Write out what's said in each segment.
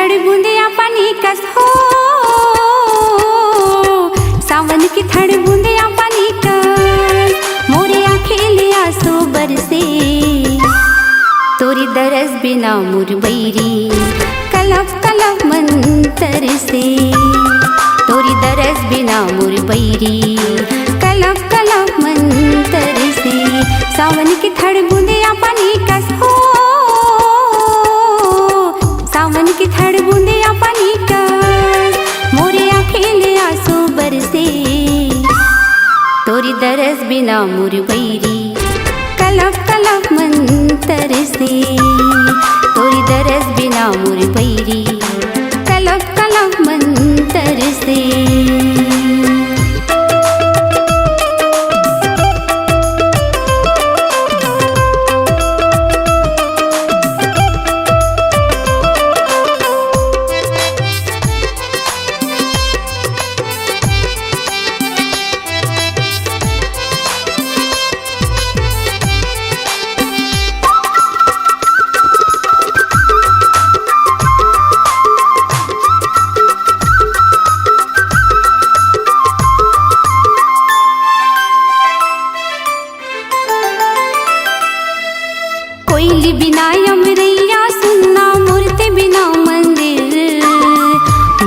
थड़ बूंदिया पानी कस हो, सावन की थड़ बूंदिया पानी कस, मोरे आँखें ले आंसू बरसे, तोरी दरस बिना मोर बैरी कलप कलप मन तरसे, तोरी दरस बिना मोर बैरी कलप कलप मन तरसे। सावन की थड़ बूंदिया पानी कस हो, सावन की थड़ बूंदिया पानी कस, मोरे आँखें ले आंसू बरसे, तोरी दरस बिना मोर बैरी कलप कलप मन तरसे, तोरी दरस बिना मोर बैरी कलप कलप मन तरसे। कोयली बिना यमरैया सुनना, मूर्ति बिना मंदिर,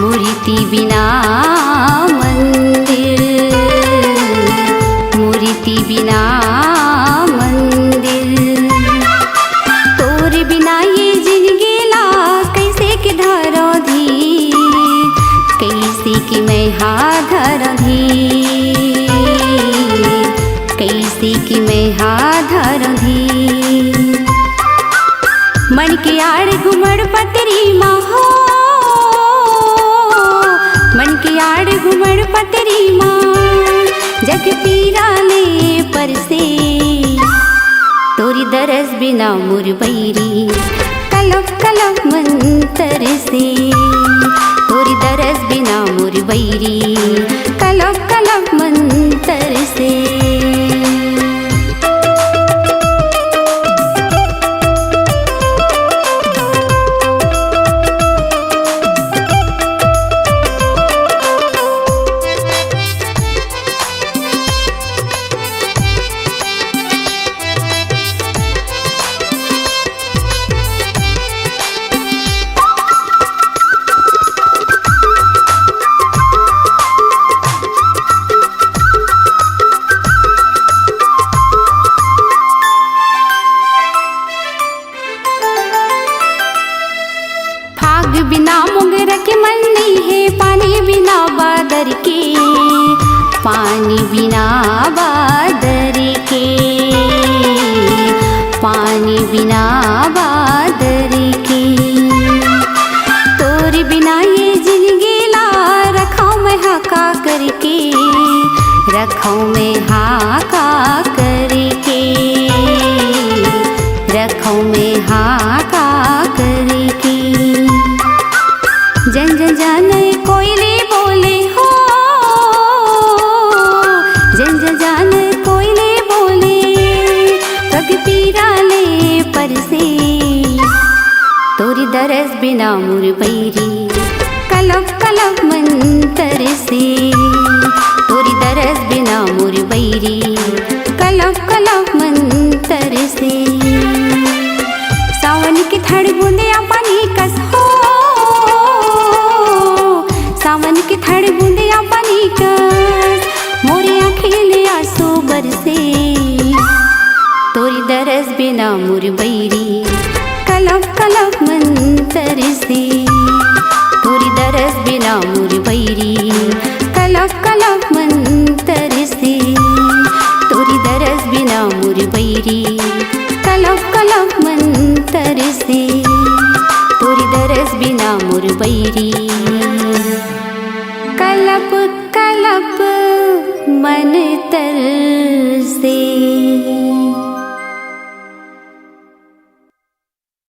मूर्ति बिना मंदिर, मूर्ति बिना मंदिर, तोरे बिना ये जिंदगी ला कैसे की धारा धी, कैसे की मैं हाथ धी, कैसे की मैं हाथ धी। मन के आड़ घुमड़ पतरी माँ हो, मन के आड़ घुमड़ पतरी माँ, जग पीरा ले परसे, तोरी दरस बिना मोर बैरी कलप कलप मन तरसे, तोरी दरस बिना मोर बैरी कलप कलप मन तरसे। बिना मोगरा के मन नहीं है, पानी बिना बादर के, पानी बिना बादर के, पानी बिना बादर के, तोरे बिना ये जिंदगी ला रखाऊं मैं हाका करके, रखाऊं मैं हाका करके, रखाऊं मैं हाका करके। जन जन जाने कोयली बोले हो, जन जन जाने कोयली बोले, पग पीरा ले परसे, तोरी दरस बिना मोर बैरी कलप कलप मन तरसे, तोरी दरस बिना मोर बैरी कलप कलप मन तरसे। सावन की थड़ बूंदिया पानी कस हो, सावन की थड़ बूंदिया पानी कस, मोरे आँखें ले आंसू बरसे, तोरी दरस बिना मोर बैरी कलप कलप मन तरसे, तोरी दरस बिना मोर बैरी कलप कलप मन तरसे, तोरी दरस बिना मोर बैरी कलप कलप मन तरसे, तोरी दरस बिना मोर बैरी कलप कलप मन तरसे।